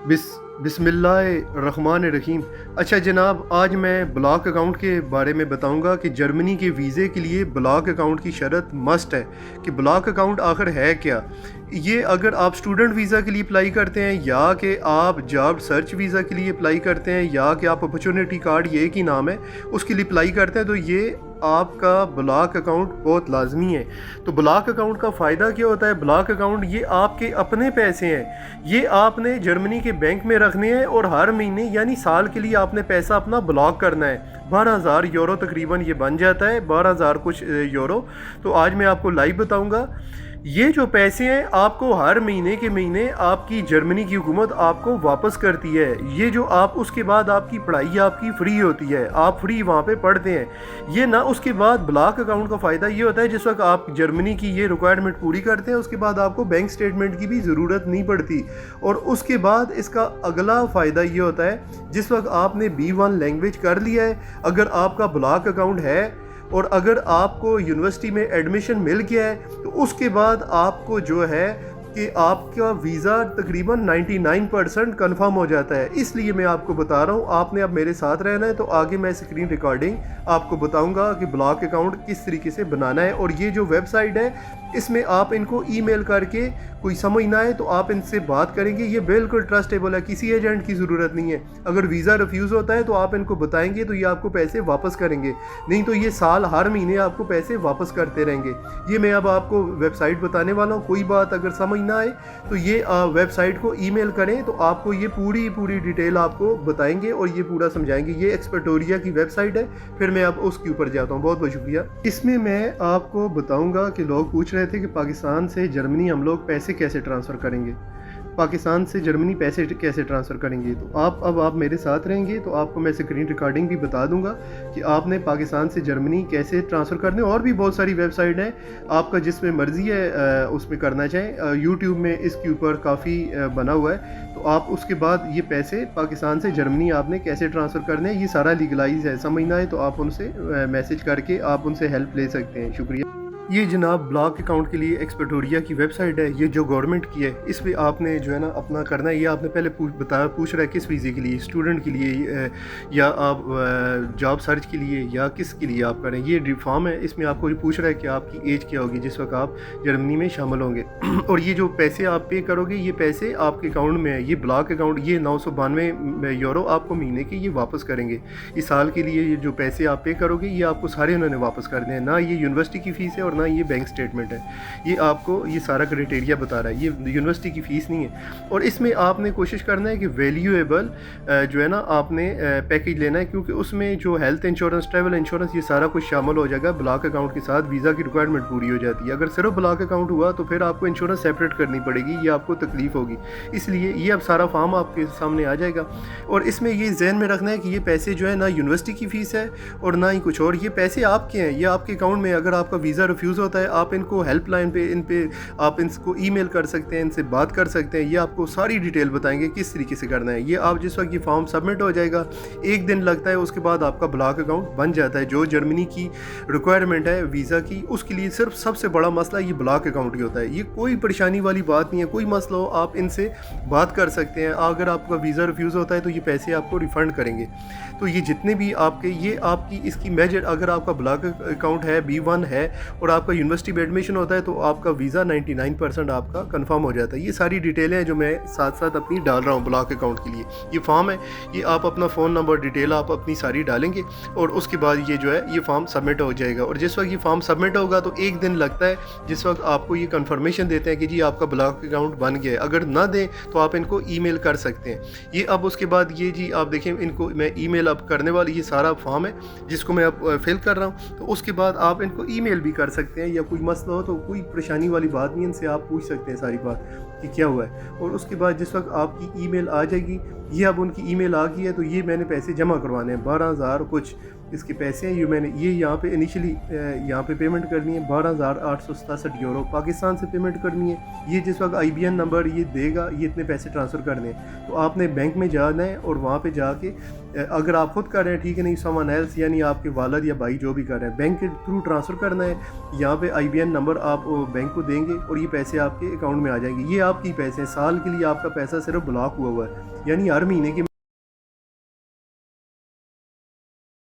बिस्मिल्लाहिर्रहमानिर्रहीम। अच्छा जनाब, आज मैं ब्लॉक अकाउंट के बारे में बताऊंगा कि जर्मनी के वीज़े के लिए ब्लॉक अकाउंट की शर्त मस्ट है कि ब्लॉक अकाउंट आखिर है क्या। ये अगर आप स्टूडेंट वीज़ा के लिए अप्लाई करते हैं, या कि आप जॉब सर्च वीज़ा के लिए अप्लाई करते हैं, या कि आप अपॉर्चुनिटी कार्ड, ये एक ही नाम है, उसके लिए अप्लाई करते हैं, तो ये आपका ब्लॉक अकाउंट बहुत लाजमी है। तो ब्लॉक अकाउंट का फ़ायदा क्या होता है? ब्लॉक अकाउंट ये आपके अपने पैसे हैं, ये आपने जर्मनी के बैंक में रखने हैं और हर महीने यानी साल के लिए आपने पैसा अपना ब्लॉक करना है। 12,000 यूरो तकरीबन ये बन जाता है, 12,000 कुछ यूरो। तो आज मैं आपको लाइव बताऊंगा। ये जो पैसे हैं आपको हर महीने के महीने आपकी जर्मनी की हुकूमत आपको वापस करती है। ये जो आप उसके बाद आपकी पढ़ाई आपकी फ्री होती है, आप फ्री वहाँ पे पढ़ते हैं। ये ना उसके बाद ब्लॉक अकाउंट का फ़ायदा ये होता है, जिस वक्त आप जर्मनी की ये रिक्वायरमेंट पूरी करते हैं उसके बाद आपको बैंक स्टेटमेंट की भी ज़रूरत नहीं पड़ती। और उसके बाद इसका अगला फ़ायदा ये होता है, जिस वक्त आपने B1 लैंग्वेज कर लिया है, अगर आपका ब्लॉक अकाउंट है और अगर आपको यूनिवर्सिटी में एडमिशन मिल गया है, तो उसके बाद आपको जो है कि आपका वीज़ा तकरीबन 99% कन्फर्म हो जाता है। इसलिए मैं आपको बता रहा हूँ, आपने अब मेरे साथ रहना है। तो आगे मैं स्क्रीन रिकॉर्डिंग आपको बताऊँगा कि ब्लॉक अकाउंट किस तरीके से बनाना है। और ये जो वेबसाइट है इसमें आप इनको ईमेल करके, कोई समझ ना आए तो आप इनसे बात करेंगे। ये बिल्कुल ट्रस्टेबल है, किसी एजेंट की ज़रूरत नहीं है। अगर वीज़ा रिफ्यूज़ होता है तो आप इनको बताएंगे तो ये आपको पैसे वापस करेंगे, नहीं तो ये साल हर महीने आपको पैसे वापस करते रहेंगे। ये मैं अब आपको वेबसाइट बताने वाला हूँ। कोई बात अगर समझ ना आए तो ये वेबसाइट को ईमेल करें, तो आपको ये पूरी डिटेल आपको बताएंगे और ये पूरा समझाएंगे। ये एक्सपर्टोरिया की वेबसाइट है। फिर मैं अब उसके ऊपर जाता हूँ। बहुत बहुत शुक्रिया। इसमें मैं आपको बताऊँगा कि लोग पूछ रहे थे कि पाकिस्तान से जर्मनी हम लोग पैसे कैसे ट्रांसफ़र करेंगे, पाकिस्तान से जर्मनी पैसे कैसे ट्रांसफ़र करेंगे। तो आप मेरे साथ रहेंगे तो आपको मैं स्क्रीन रिकॉर्डिंग भी बता दूंगा कि आपने पाकिस्तान से जर्मनी कैसे ट्रांसफ़र करने। और भी बहुत सारी वेबसाइट हैं, आपका जिसमें मर्ज़ी है उसमें करना चाहें। यूट्यूब में इसके ऊपर काफ़ी बना हुआ है। तो आप उसके बाद ये पैसे पाकिस्तान से जर्मनी आपने कैसे ट्रांसफ़र करने हैं, ये सारा लीगलाइज है। समझना है तो आप उनसे मैसेज करके आप उनसे हेल्प ले सकते हैं। शुक्रिया। ये जनाब ब्लॉक अकाउंट के लिए एक्सपर्टोरिया की वेबसाइट है, ये जो गवर्नमेंट की है। इस पर आपने जो है ना अपना करना है। ये आपने पहले पूछ रहा है किस वीज़े के लिए, स्टूडेंट के लिए या आप जॉब सर्च के लिए, या किस के लिए आप करें। ये फॉर्म है, इसमें आपको ये पूछ रहा है कि आपकी एज क्या होगी जिस वक्त आप जर्मनी में शामिल होंगे। और ये जो पैसे आप पे करोगे, ये पैसे आपके अकाउंट में है। ये ब्लॉक अकाउंट, ये 992 यूरो आपको महीने के ये वापस करेंगे। इस साल के लिए ये जो पैसे आप पे करोगे ये आपको सारे उन्होंने वापस कर दें। ना ये यूनिवर्सिटी की फ़ीस है और ना ये बैंक स्टेटमेंट है। ये आपको ये सारा क्राइटेरिया बता रहा है, ये यूनिवर्सिटी की फ़ीस नहीं है। और इसमें आपने कोशिश करना है कि वैल्यूएबल जो है ना आपने पैकेज लेना है, क्योंकि उसमें जो हेल्थ इंश्योरेंस, ट्रैवल इंश्योरेंस, ये सारा कुछ शामिल हो जाएगा। ब्लॉक अकाउंट के साथ वीज़ा की रिक्वायरमेंट पूरी हो जाती है। अगर सिर्फ ब्लॉक अकाउंट हुआ तो फिर आपको इंश्योरेंस सेपरेट करनी पड़ेगी, ये आपको तकलीफ होगी। इसलिए ये अब सारा फॉर्म आपके सामने आ जाएगा। और इसमें ये जहन में रखना है कि ये पैसे जो है ना यूनिवर्सिटी की फ़ीस है और ना ही कुछ और। ये पैसे आपके हैं, ये आपके अकाउंट में। अगर आपका वीज़ा रिफ्यूज़ होता है, आप इनको हेल्पलाइन पे आप इनको ईमेल कर सकते हैं, इनसे बात कर सकते हैं। ये आपको सारी डिटेल बताएंगे किस तरीके से करना है। ये आप जिस वक्त ये फॉर्म सबमिट हो जाएगा, 1 दिन लगता है, उसके बाद आपका ब्लॉक अकाउंट बन जाता है। जो जर्मनी की रिक्वायरमेंट है वीज़ा की, उसके लिए सिर्फ सबसे बड़ा मसला ये ब्लॉक अकाउंट ही होता है। ये कोई परेशानी वाली बात नहीं है। कोई मसला हो आप इनसे बात कर सकते हैं। अगर आपका वीज़ा रिफ्यूज़ होता है तो ये पैसे आपको रिफ़ंड करेंगे। तो ये जितने भी आपके, ये आपकी इसकी मेजर, अगर आपका ब्लॉक अकाउंट है, B1 है और आपका यूनिवर्सिटी में एडमिशन होता है तो आपका वीज़ा 99% आपका कंफर्म हो जाता है। ये सारी डिटेलें हैं जो मैं साथ साथ अपनी डाल रहा हूँ ब्लॉक अकाउंट के लिए। ये फॉर्म है, ये आप अपना फ़ोन नंबर डिटेल आप अपनी सारी डालेंगे और उसके बाद ये जो है ये फॉर्म सबमिट हो जाएगा। और जिस वक्त ये फॉर्म सबमिट होगा तो 1 दिन लगता है, जिस वक्त आपको ये कंफर्मेशन देते हैं कि जी आपका ब्लॉक अकाउंट बन गया है। अगर ना दें तो आप इनको ईमेल कर सकते हैं। ये अब उसके बाद ये जी आप देखें, इनको मैं ईमेल अब करने वाली, ये सारा फॉर्म है जिसको मैं अब फिल कर रहा हूँ। तो उसके बाद आप इनको ईमेल भी कर सकते हैं, या कोई मसला हो तो कोई परेशानी वाली बात नहीं, इनसे आप पूछ सकते हैं सारी बात कि क्या हुआ है। और उसके बाद जिस वक्त आपकी ईमेल आ जाएगी, ये अब उनकी ईमेल आ गई है, तो ये मैंने पैसे जमा करवाने हैं 12,000 कुछ اس کے پیسے ہیں یہ میں نے یہ یہاں پہ انیشلی یہاں پہ پیمنٹ کرنی ہے 12,867 یورو پاکستان سے پیمنٹ کرنی ہے. یہ جس وقت آئی بی این نمبر یہ دے گا یہ اتنے پیسے ٹرانسفر کرنے ہیں تو آپ نے بینک میں جانا ہے اور وہاں پہ جا کے اگر آپ خود کر رہے ہیں ٹھیک ہے نہیں سمون ایلس یعنی آپ کے والد یا بھائی جو بھی کر رہے ہیں بینک کے تھرو ٹرانسفر کرنا ہے. یہاں پہ آئی بی این نمبر آپ بینک کو دیں گے اور یہ پیسے آپ کے اکاؤنٹ میں آ جائیں گے. یہ آپ کی پیسے ہیں سال کے لیے آپ کا پیسہ صرف بلاک ہوا ہے یعنی ہر مہینے کے